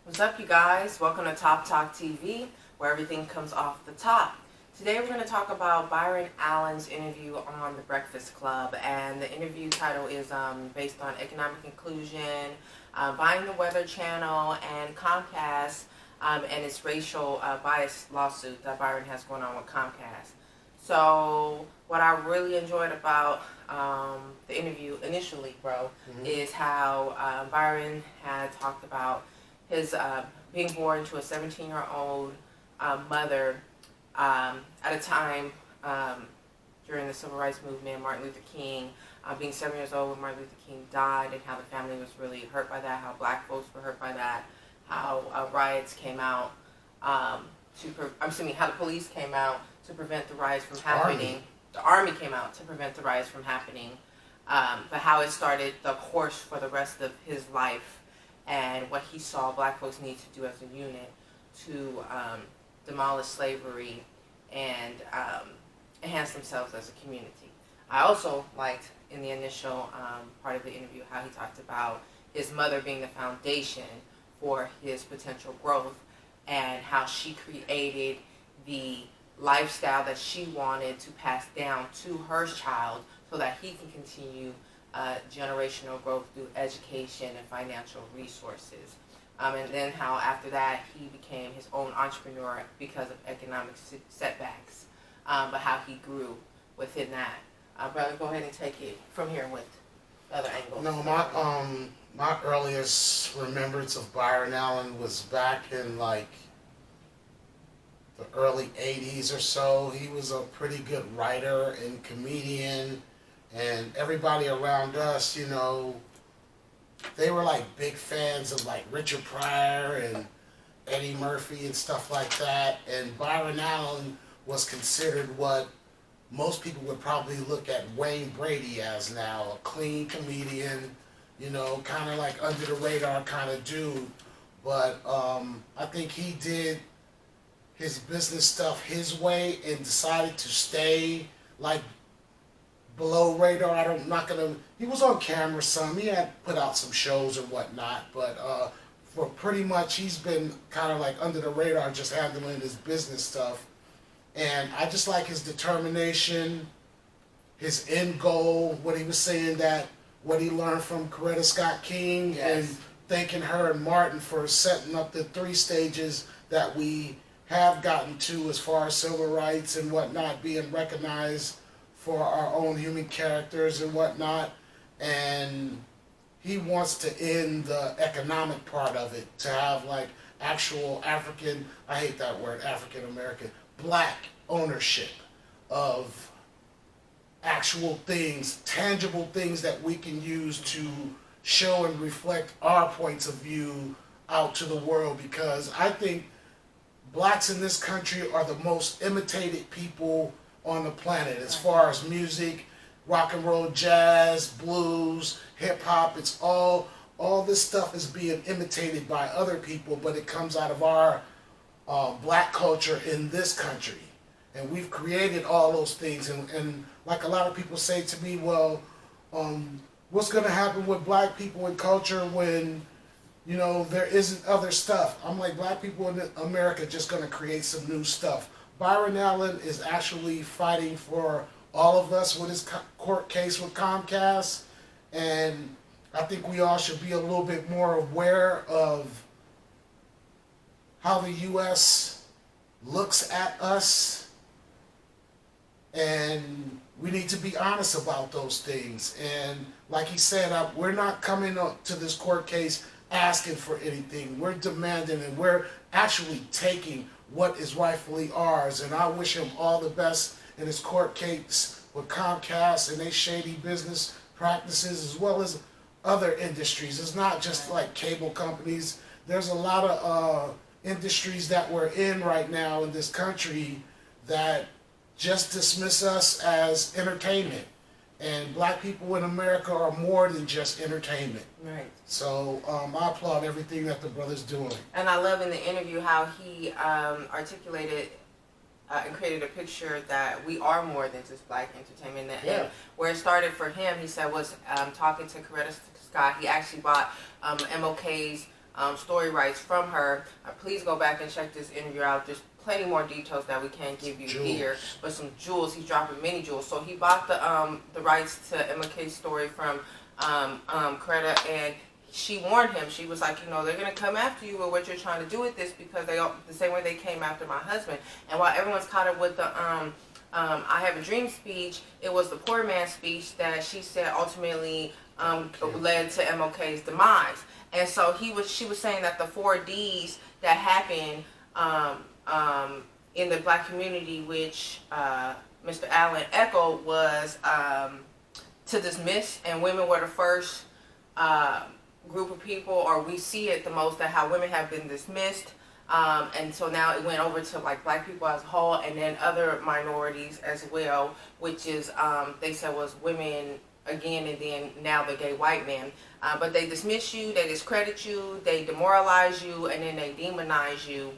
What's up, you guys? Welcome to Top Talk TV, where everything comes off the top. Today we're going to talk about Byron Allen's interview on The Breakfast Club, and the interview title is based on economic inclusion, buying the Weather Channel, and Comcast, and its racial bias lawsuit that Byron has going on with Comcast. So what I really enjoyed about the interview initially, is how Byron had talked about his being born to a 17-year-old mother at a time during the Civil Rights Movement, Martin Luther King, being 7 years old when Martin Luther King died, and how the family was really hurt by that, how black folks were hurt by that, how riots came out, how the police came out to prevent the riots from happening. The army came out to prevent the riots from happening, but how it started the course for the rest of his life, and what he saw black folks need to do as a unit to demolish slavery and enhance themselves as a community. I also liked in the initial part of the interview how he talked about his mother being the foundation for his potential growth, and how she created the lifestyle that she wanted to pass down to her child so that he can continue generational growth through education and financial resources. And then how after that he became his own entrepreneur because of economic setbacks, but how he grew within that. Brother, go ahead and take it from here with the other angles. No, my earliest remembrance of Byron Allen was back in like the early 80s or so. He was a pretty good writer and comedian, and everybody around us, you know, they were like big fans of like Richard Pryor and Eddie Murphy and stuff like that. And Byron Allen was considered what most people would probably look at Wayne Brady as now, a clean comedian, you know, kind of like under the radar kind of dude. But I think he did his business stuff his way and decided to stay like below radar. I'm not gonna. He was on camera some. He had put out some shows and whatnot, but for pretty much he's been kind of like under the radar, just handling his business stuff. And I just like his determination, his end goal. What he was saying, that what he learned from Coretta Scott King, Yes. and thanking her and Martin for setting up the 3 stages that we have gotten to as far as civil rights and whatnot, being recognized for our own human characters and whatnot. And he wants to end the economic part of it, to have like actual African, I hate that word, African American, black ownership of actual things, tangible things that we can use to show and reflect our points of view out to the world. Because I think blacks in this country are the most imitated people on the planet as far as music, rock and roll, jazz, blues, hip hop. It's all this stuff is being imitated by other people, but it comes out of our black culture in this country. And we've created all those things. And like a lot of people say to me, well, what's going to happen with black people in culture when, you know, there isn't other stuff? I'm like, black people in America are just going to create some new stuff. Byron Allen is actually fighting for all of us with his court case with Comcast, and I think we all should be a little bit more aware of how the U.S. looks at us, and we need to be honest about those things. And like he said, we're not coming up to this court case asking for anything. We're demanding, and we're actually taking what is rightfully ours. And I wish him all the best in his court case with Comcast and their shady business practices, as well as other industries. It's not just like cable companies. There's a lot of industries that we're in right now in this country that just dismiss us as entertainment. And black people in America are more than just entertainment. Right. So I applaud everything that the brother's doing. And I love in the interview how he articulated and created a picture that we are more than just black entertainment. And where it started for him, he said, was talking to Coretta Scott. He actually bought MLK's story rights from her. Please go back and check this interview out. There's plenty more details that we can't give you here, but some jewels. He's dropping many jewels. So he bought the rights to MLK's story from Coretta, and she warned him. She was like, they're gonna come after you with what you're trying to do with this, because the same way they came after my husband. And while everyone's caught up with the I Have a Dream speech, it was the poor man's speech that she said ultimately led to MLK's demise. And so she was saying that the 4 Ds that happened in the black community, which Mr. Allen echoed, was to dismiss, and women were the first group of people, or we see it the most, that how women have been dismissed. And so now it went over to like black people as a whole, and then other minorities as well, which is they said was women again, and then now the gay white man. But they dismiss you, they discredit you, they demoralize you, and then they demonize you.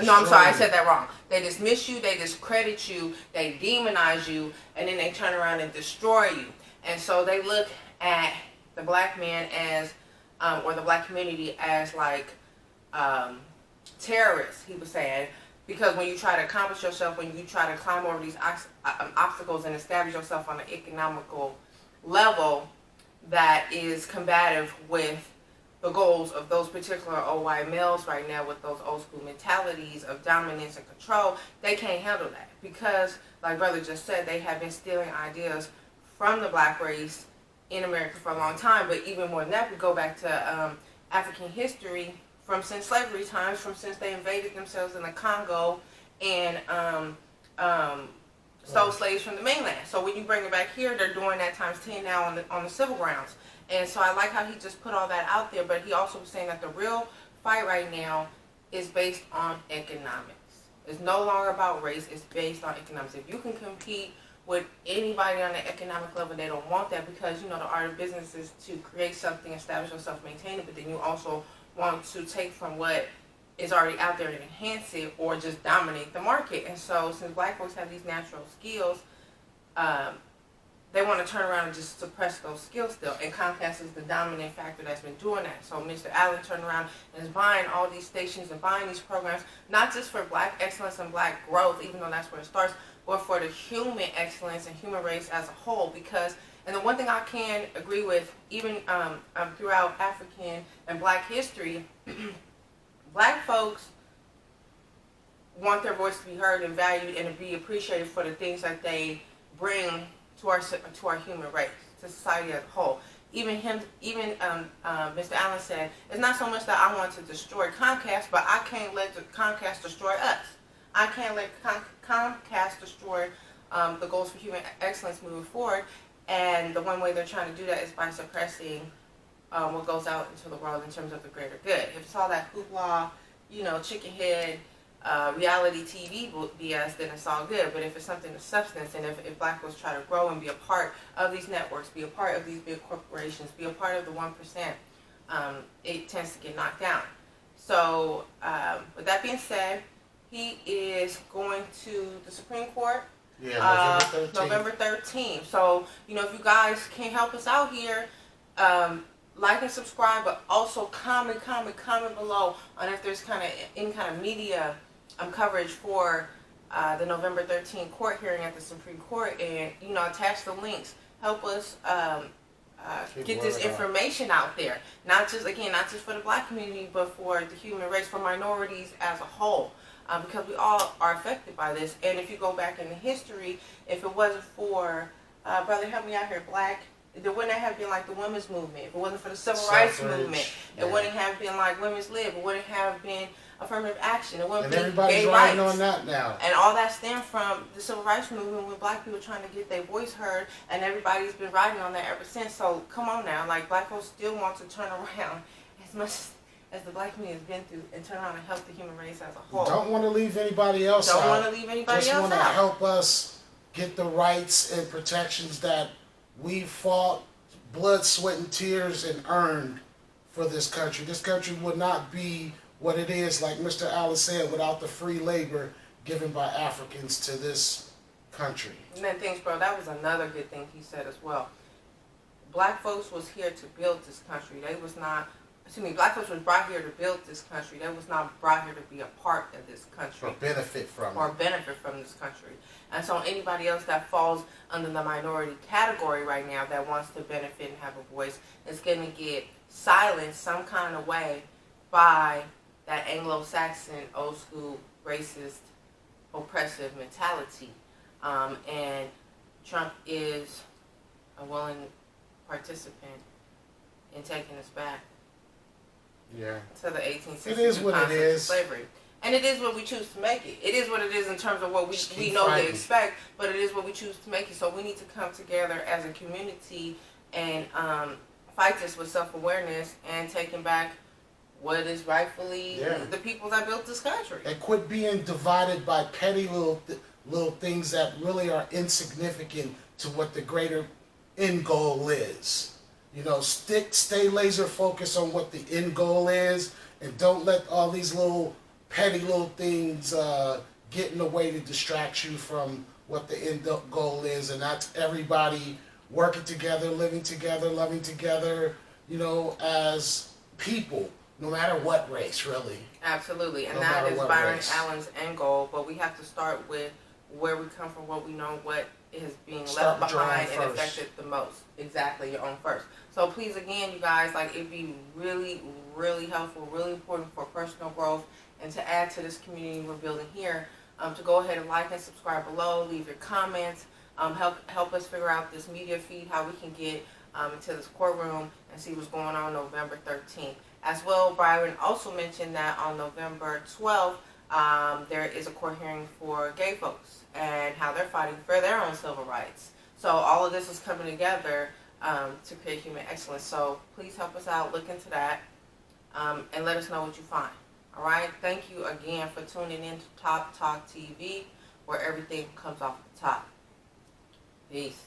No, I'm sorry, I said that wrong. They dismiss you, they discredit you, they demonize you, and then they turn around and destroy you. And so they look at the black man as, or the black community as like terrorists, he was saying, because when you try to accomplish yourself, when you try to climb over these obstacles and establish yourself on an economical level that is combative with the goals of those particular old white males right now, with those old school mentalities of dominance and control, they can't handle that, because like brother just said, they have been stealing ideas from the black race in America for a long time. But even more than that, we go back to African history from since slavery times, from since they invaded themselves in the Congo and stole slaves from the mainland. So when you bring it back here, they're doing that times 10 now on the civil grounds. And so I like how he just put all that out there, but he also was saying that the real fight right now is based on economics. It's no longer about race, it's based on economics. If you can compete with anybody on the economic level, they don't want that, because the art of business is to create something, establish yourself, maintain it, but then you also want to take from what is already out there and enhance it, or just dominate the market. And so since black folks have these natural skills, they want to turn around and just suppress those skills still. And Comcast is the dominant factor that's been doing that. So Mr. Allen turned around and is buying all these stations and buying these programs, not just for black excellence and black growth, even though that's where it starts, but for the human excellence and human race as a whole. Because, and the one thing I can agree with, even throughout African and black history, black folks want their voice to be heard and valued and to be appreciated for the things that they bring to our human race, to society as a whole. Even Mr. Allen said, it's not so much that I want to destroy Comcast, but I can't let the Comcast destroy us. I can't let Comcast destroy the goals for human excellence moving forward. And the one way they're trying to do that is by suppressing what goes out into the world in terms of the greater good. If it's all that hoopla, chicken head, reality TV BS, then it's all good. But if it's something of substance, and if black folks try to grow and be a part of these networks, be a part of these big corporations, be a part of the 1%, it tends to get knocked down. So with that being said, he is going to the Supreme Court. Yeah, November 13th. So, if you guys can help us out here, like and subscribe, but also comment below on if there's any kind of media coverage for the November 13th court hearing at the Supreme Court, and attach the links. Help us get this information out there. Not just for the black community, but for the human race, for minorities as a whole. Because we all are affected by this. And if you go back in the history, if it wasn't for, brother, help me out here, black, there wouldn't have been like the women's movement. If it wasn't for the civil rights movement, it wouldn't have been like women's lib. It wouldn't have been affirmative action. It wouldn't be gay rights. On that now. And all that stemmed from the civil rights movement, when black people trying to get their voice heard, and everybody's been riding on that ever since. So come on now, like black folks still want to turn around as much as the black community has been through, and turn around and help the human race as a whole. Don't want to leave anybody else out. Don't want to leave anybody else out. Just want to help us get the rights and protections that we fought, blood, sweat, and tears, and earned for this country. This country would not be what it is, like Mr. Allen said, without the free labor given by Africans to this country. And then thanks, bro. That was another good thing he said as well. Black folks was here to build this country. They was not black folks was brought here to build this country. They was not brought here to be a part of this country. Or benefit from this country. And so anybody else that falls under the minority category right now that wants to benefit and have a voice is going to get silenced some kind of way by that Anglo-Saxon, old school, racist, oppressive mentality. And Trump is a willing participant in taking us back to the 18th century. It is what it is. Slavery. And it is what we choose to make it. It is what it is in terms of what we know to expect, but it is what we choose to make it. So we need to come together as a community and fight this with self-awareness and taking back what is rightfully the people that built this country. And quit being divided by petty little things that really are insignificant to what the greater end goal is. You know, stay laser focused on what the end goal is, and don't let all these little petty little things get in the way to distract you from what the end goal is, and that's everybody working together, living together, loving together, you know, as people, no matter what race, really. Absolutely, and that is Byron Allen's end goal, but we have to start with where we come from, what we know, what is being left behind and affected the most. Exactly, your own first. So please, again, you guys, like, it'd be really, really helpful, really important for personal growth and to add to this community we're building here, to go ahead and like and subscribe below, leave your comments, help us figure out this media feed, how we can get into this courtroom and see what's going on November 13th. As well, Byron also mentioned that on November 12th, there is a court hearing for gay folks and how they're fighting for their own civil rights. So all of this is coming together to create human excellence. So please help us out, look into that, and let us know what you find. All right? Thank you again for tuning in to Top Talk TV, where everything comes off the top. Peace.